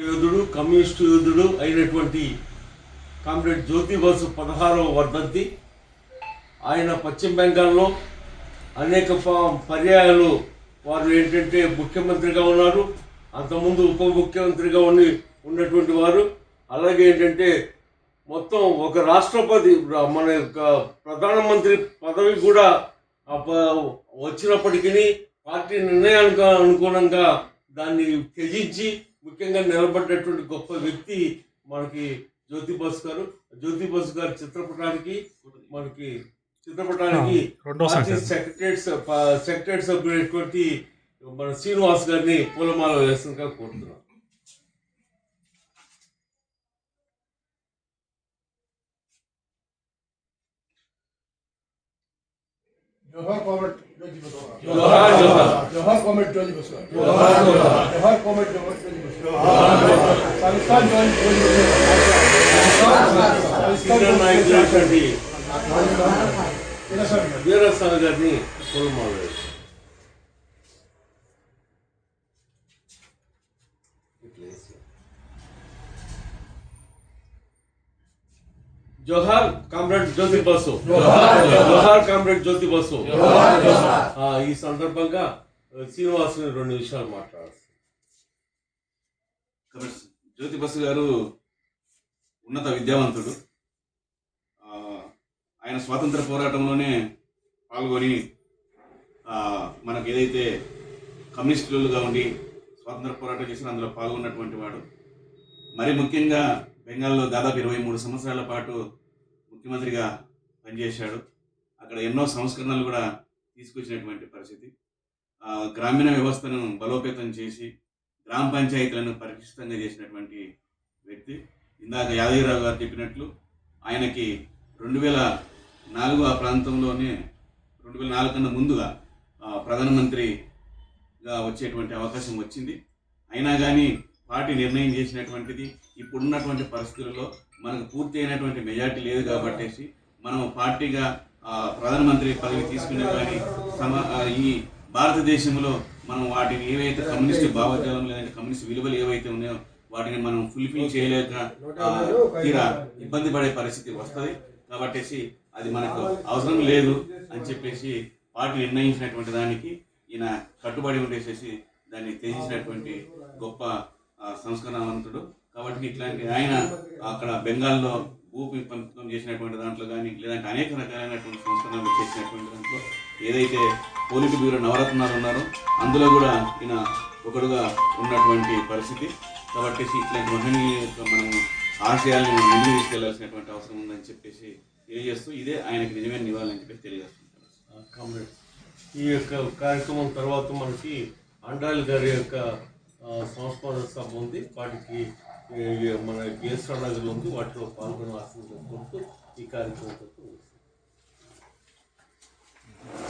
యోధుడు కమ్యూనిస్టు యోధుడు అయినటువంటి కామ్రేడ్ జ్యోతి బసు 16వ వర్ధంతి. ఆయన పశ్చిమ బెంగాల్లో అనేక పర్యాయాలు వారు ఏంటంటే ముఖ్యమంత్రిగా ఉన్నారు, అంతకుముందు ఉప ముఖ్యమంత్రిగా ఉన్నటువంటి వారు. అలాగే ఏంటంటే మొత్తం ఒక రాష్ట్రపతి మన యొక్క ప్రధానమంత్రి పదవి కూడా వచ్చినప్పటికీ పార్టీ నిర్ణయానికి అనుగుణంగా దాన్ని త్యజించి ముఖ్యంగా నిలబడ్డటువంటి గొప్ప వ్యక్తి మనకి జ్యోతి బసు గారు. జ్యోతి బసు గారి చిత్రపటానికి సెక్రటరీ సభ్యుడైనటువంటి మన శ్రీనివాస్ గారిని పూలమాల వేస్తుందిగా కోరుతున్నాం. जोहार कॉमेट ज्योति बसु जोहार जोहार जोहार कॉमेट ज्योति बसु जोहार जोहार जोहार कॉमेट ज्योति बसु जोहार पाकिस्तान ज्योति बसु సీనియర్ నాయకులు వీరస్వామి గారిని పూలమాల వేస్తారు. జోహార్ కామ్రేడ్ జ్యోతి బసు, జోహార్ కామ్రేడ్ జ్యోతి బసు. ఈ సందర్భంగా శ్రీనివాసుని 2 నిమిషాలు మాట్లాడారు. జ్యోతి బసు గారు ఉన్నత విద్యావంతుడు. ఆయన స్వాతంత్ర పోరాటంలోనే పాల్గొని మనకు ఏదైతే కమ్యూనిస్టులుగా ఉండి స్వాతంత్ర పోరాటం చేసిన అందులో పాల్గొన్నటువంటి వాడు. మరి ముఖ్యంగా బెంగాల్లో దాదాపు 23 సంవత్సరాల పాటు ముఖ్యమంత్రిగా పనిచేశాడు. అక్కడ ఎన్నో సంస్కరణలు కూడా తీసుకొచ్చినటువంటి పరిస్థితి. గ్రామీణ వ్యవస్థను బలోపేతం చేసి గ్రామ పంచాయతీలను పరిశుభ్రంగా చేసినటువంటి వ్యక్తి. ఇందాక యాదగిరిరావు గారు చెప్పినట్లు ఆయనకి 2004 ఆ ప్రాంతంలోనే 2004 కన్నా ముందుగా ప్రధానమంత్రిగా వచ్చేటువంటి అవకాశం వచ్చింది. అయినా కానీ పార్టీ నిర్ణయం చేసినటువంటిది ఇప్పుడున్నటువంటి పరిస్థితుల్లో మనకు పూర్తి అయినటువంటి మెజార్టీ లేదు కాబట్టేసి మనం పార్టీగా ప్రధానమంత్రి పదవి తీసుకునే కానీ ఈ భారతదేశంలో మనం వాటిని ఏవైతే కమ్యూనిస్ట్ భావజాలం లేదంటే కమ్యూనిస్ట్ విలువలు ఏవైతే ఉన్నాయో వాటిని మనం ఫుల్ఫిల్ చేయలేక తీరా ఇబ్బంది పడే పరిస్థితి వస్తుంది. కాబట్టేసి అది మనకు అవసరం లేదు అని చెప్పేసి పార్టీ నిర్ణయించినటువంటి దానికి ఈయన కట్టుబడి ఉండేసేసి దాన్ని త్యజించినటువంటి గొప్ప సంస్కరణవంతుడు. కాబట్టి ఇట్లాంటి ఆయన అక్కడ బెంగాల్లో పంపిణీ చేసినటువంటి దాంట్లో కానీ లేదంటే అనేక రకాలైనటువంటి సంస్కరణలు చేసినటువంటి దాంట్లో ఏదైతే పోలిట్ బ్యూరో నవరత్నాలు ఉన్నారో అందులో కూడా ఈయన ఒకడుగా ఉన్నటువంటి పరిస్థితి. కాబట్టి ఇట్లాంటి మహనీయ మనం ఆశయాలను ముందుకు తీసుకెళ్లాల్సినటువంటి అవసరం ఉందని చెప్పేసి తెలియజేస్తూ ఇదే ఆయనకి నిజమైన నివాళి అని చెప్పేసి తెలియజేస్తుంటారు. ఈ యొక్క కార్యక్రమం తర్వాత మనకి అండాలి గారి యొక్క సంస్మరణ సభ ఉంది, వాటికి మన కేఎస్ఆర్ నగర్లో ఉంది, వాటిలో పాల్గొనవలసిందిగా కోరుతూ ఈ కార్యక్రమం